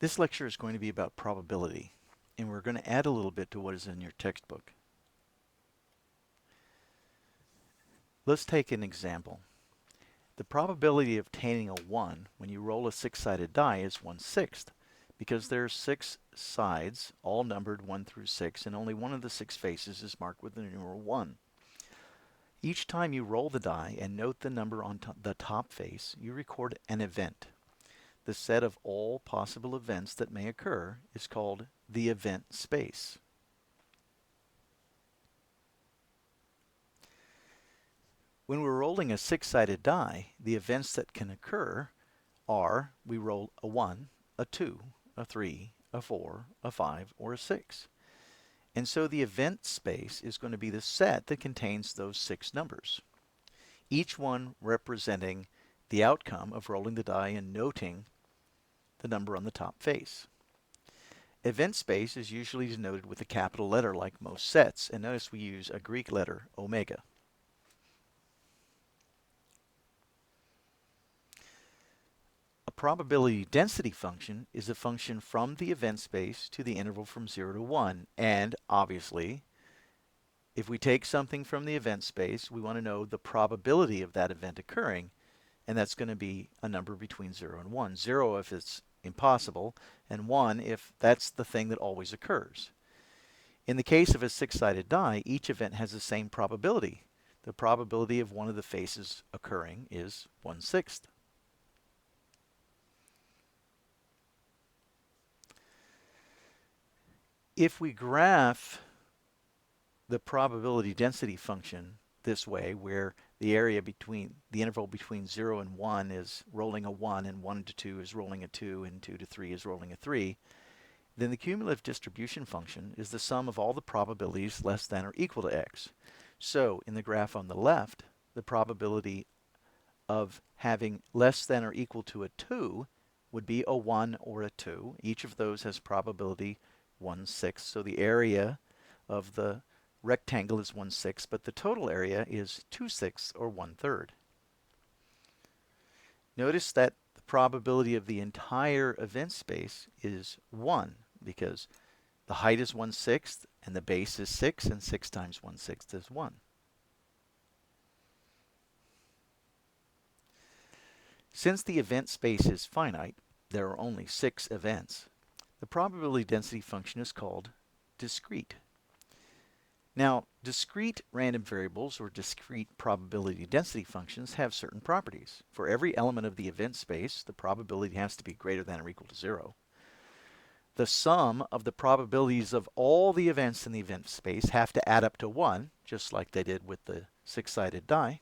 This lecture is going to be about probability, and we're going to add a little bit to what is in your textbook. Let's take an example. The probability of obtaining a 1 when you roll a 6-sided die is 1/6, because there are 6 sides, all numbered 1 through 6, and only one of the 6 faces is marked with the numeral 1. Each time you roll the die and note the number on the top face, you record an event. The set of all possible events that may occur is called the event space. When we're rolling a 6-sided die, the events that can occur are we roll a 1, a 2, a 3, a 4, a 5, or a 6. And so the event space is going to be the set that contains those 6 numbers, each one representing the outcome of rolling the die and noting the number on the top face. Event space is usually denoted with a capital letter like most sets, and notice we use a Greek letter, omega. A probability density function is a function from the event space to the interval from 0 to 1, and obviously, if we take something from the event space, we want to know the probability of that event occurring, and that's going to be a number between 0 and 1. 0 if it's impossible, and 1 if that's the thing that always occurs. In the case of a 6-sided die, each event has the same probability. The probability of one of the faces occurring is 1/6. If we graph the probability density function this way, where the area between the interval between 0 and 1 is rolling a 1, and 1 to 2 is rolling a 2, and 2 to 3 is rolling a 3, then the cumulative distribution function is the sum of all the probabilities less than or equal to x. So in the graph on the left, the probability of having less than or equal to a 2 would be a 1 or a 2. Each of those has probability 1/6. So the area of the rectangle is 1/6, but the total area is 2/6 or 1/3. Notice that the probability of the entire event space is 1, because the height is 1/6 and the base is 6, and 6 times 1/6 is 1. Since the event space is finite, there are only 6 events. The probability density function is called discrete. Now, discrete random variables or discrete probability density functions have certain properties. For every element of the event space, the probability has to be greater than or equal to 0. The sum of the probabilities of all the events in the event space have to add up to 1, just like they did with the 6-sided die.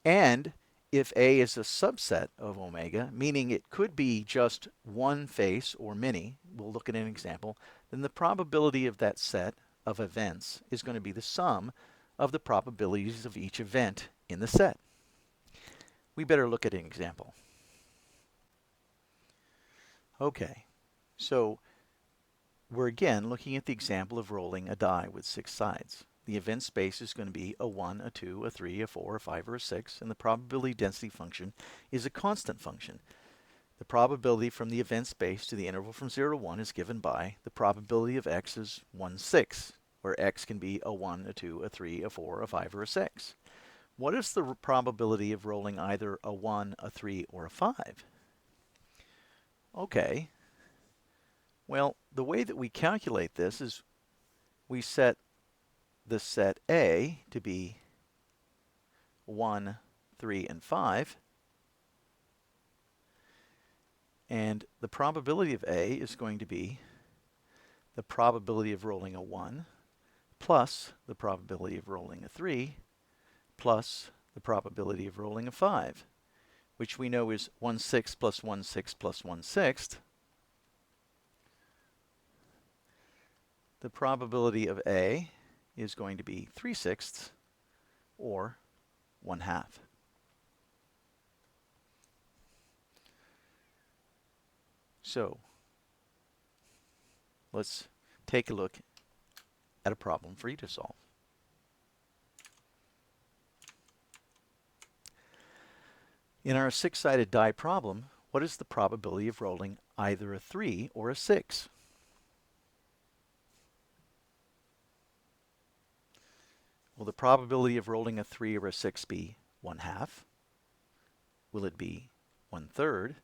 And if A is a subset of omega, meaning it could be just one face or many, we'll look at an example, then the probability of that set of events is going to be the sum of the probabilities of each event in the set. We better look at an example. Okay, so we're again looking at the example of rolling a die with 6 sides. The event space is going to be a 1, a 2, a 3, a 4, a 5, or a 6, and the probability density function is a constant function. The probability from the event space to the interval from 0 to 1 is given by the probability of x is 1/6, where x can be a 1, a 2, a 3, a 4, a 5, or a 6. What is the probability of rolling either a 1, a 3, or a 5? Okay, well, the way that we calculate this is we set the set A to be 1, 3, and 5. And the probability of A is going to be the probability of rolling a 1 plus the probability of rolling a 3 plus the probability of rolling a 5, which we know is 1/6 plus 1/6 plus 1/6. The probability of A is going to be 3/6 or 1/2. So let's take a look at a problem for you to solve. In our 6-sided die problem, what is the probability of rolling either a 3 or a 6? Will the probability of rolling a 3 or a 6 be 1/2? Will it be 1/3?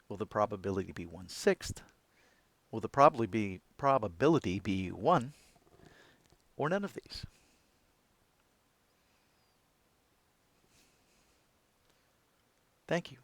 Will the probability be 1/6? Will the probability be 1? Or none of these? Thank you.